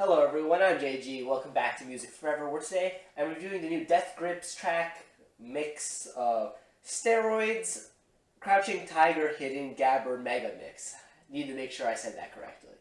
Hello everyone, I'm JG. Welcome back to Music Forever, where today I'm reviewing the new Death Grips track mix of Steroids, Crouching Tiger, Hidden Gabber Megamix. Need to make sure I said that correctly.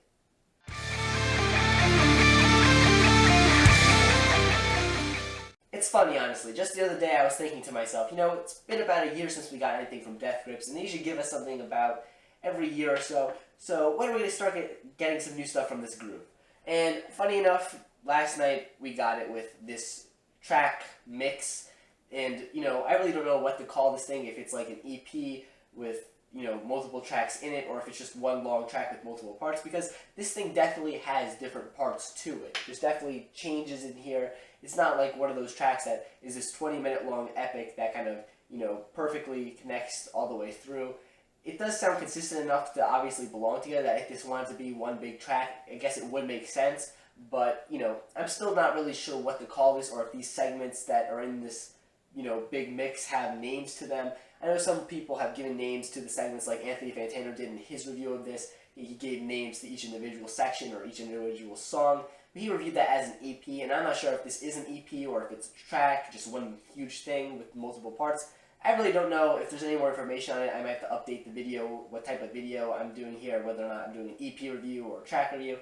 It's funny, honestly. Just the other day I was thinking to myself, it's been about a year since we got anything from Death Grips, and they usually give us something about every year or so. So when are we going to start getting some new stuff from this group? And funny enough, last night we got it with this track mix, and I really don't know what to call this thing, if it's like an EP with multiple tracks in it, or if it's just one long track with multiple parts, because this thing definitely has different parts to it. There's definitely changes in here. It's not like one of those tracks that is this 20-minute long epic that kind of perfectly connects all the way through. It does sound consistent enough to obviously belong together, that if this wanted to be one big track, I guess it would make sense, but, I'm still not really sure what to call this, or if these segments that are in this, big mix have names to them. I know some people have given names to the segments, like Anthony Fantano did in his review of this. He gave names to each individual section or each individual song, but he reviewed that as an EP, and I'm not sure if this is an EP or if it's a track, just one huge thing with multiple parts. I really don't know if there's any more information on it. I might have to update the video, what type of video I'm doing here, whether or not I'm doing an EP review or a track review.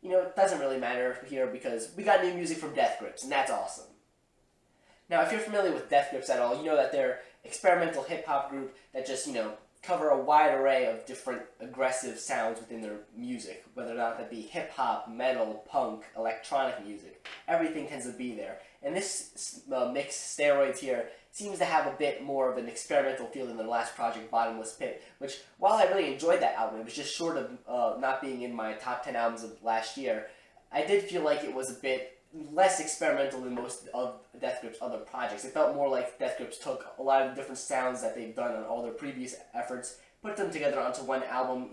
It doesn't really matter here because we got new music from Death Grips, and that's awesome. Now, if you're familiar with Death Grips at all, you know that they're experimental hip-hop group that just, cover a wide array of different aggressive sounds within their music, whether or not that be hip-hop, metal, punk, electronic music. Everything tends to be there. And this mix, Steroids here, seems to have a bit more of an experimental feel than their last project, Bottomless Pit, which, while I really enjoyed that album, it was just short of not being in my top 10 albums of last year, I did feel like it was a bit less experimental than most of Death Grips' other projects. It felt more like Death Grips took a lot of the different sounds that they've done on all their previous efforts, put them together onto one album,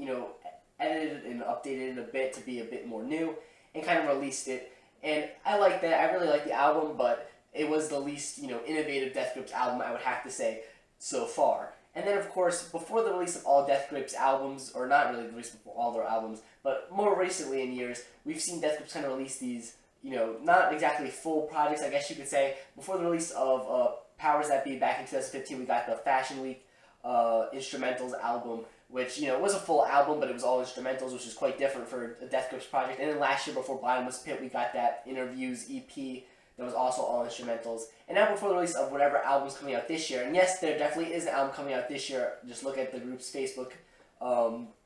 edited and updated it a bit to be a bit more new, and kind of released it. And I like that. I really like the album, but it was the least, innovative Death Grips album, I would have to say, so far. And then, of course, before the release of all Death Grips albums, or not really the release before all their albums, but more recently in years, we've seen Death Grips kind of release these, not exactly full projects, I guess you could say. Before the release of Powers That Be back in 2015, we got the Fashion Week Instrumentals album, which, was a full album, but it was all instrumentals, which is quite different for a Death Grips project. And then last year, before Bottomless Pit, we got that Interviews EP that was also all instrumentals. And now before the release of whatever album's coming out this year, and yes, there definitely is an album coming out this year, just look at the group's Facebook,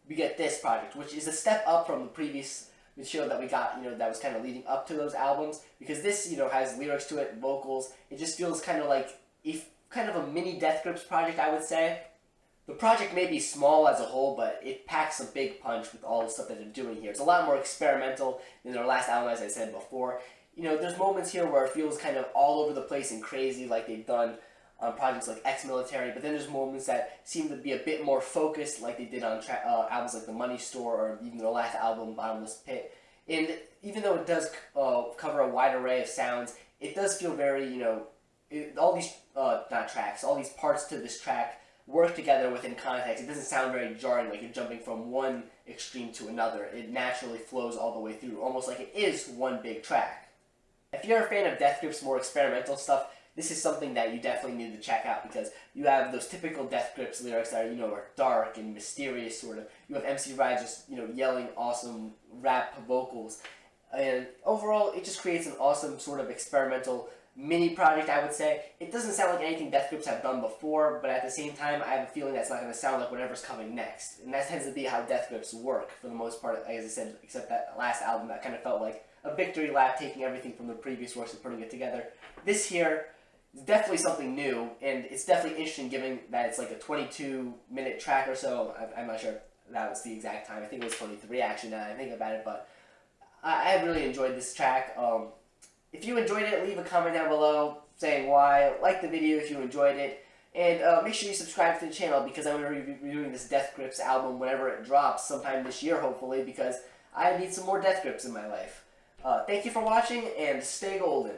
we get this project, which is a step up from the previous material that we got, that was kind of leading up to those albums, because this, has lyrics to it, vocals. It just feels kind of like kind of a mini Death Grips project, I would say. The project may be small as a whole, but it packs a big punch with all the stuff that they're doing here. It's a lot more experimental than their last album, as I said before. There's moments here where it feels kind of all over the place and crazy, like they've done on projects like Ex-Military, but then there's moments that seem to be a bit more focused, like they did on albums like The Money Store, or even their last album, Bottomless Pit. And even though it does cover a wide array of sounds, it does feel very, all these, not tracks, all these parts to this track work together within context. It doesn't sound very jarring, like you're jumping from one extreme to another. It naturally flows all the way through, almost like it is one big track. If you're a fan of Death Grips' more experimental stuff, this is something that you definitely need to check out, because you have those typical Death Grips lyrics that are, are dark and mysterious, sort of. You have MC Ride just, yelling awesome rap vocals. And overall, it just creates an awesome sort of experimental mini project, I would say. It doesn't sound like anything Death Grips have done before, but at the same time, I have a feeling that's not going to sound like whatever's coming next. And that tends to be how Death Grips work, for the most part, as I said, except that last album that kind of felt like a victory lap, taking everything from the previous works and putting it together. This here is definitely something new, and it's definitely interesting given that it's like a 22-minute track or so. I'm not sure if that was the exact time. I think it was 23 actually, now that I think about it, but I really enjoyed this track. If you enjoyed it, leave a comment down below saying why. Like the video if you enjoyed it, and make sure you subscribe to the channel, because I'm going to be reviewing this Death Grips album whenever it drops, sometime this year hopefully, because I need some more Death Grips in my life. Thank you for watching, and stay golden.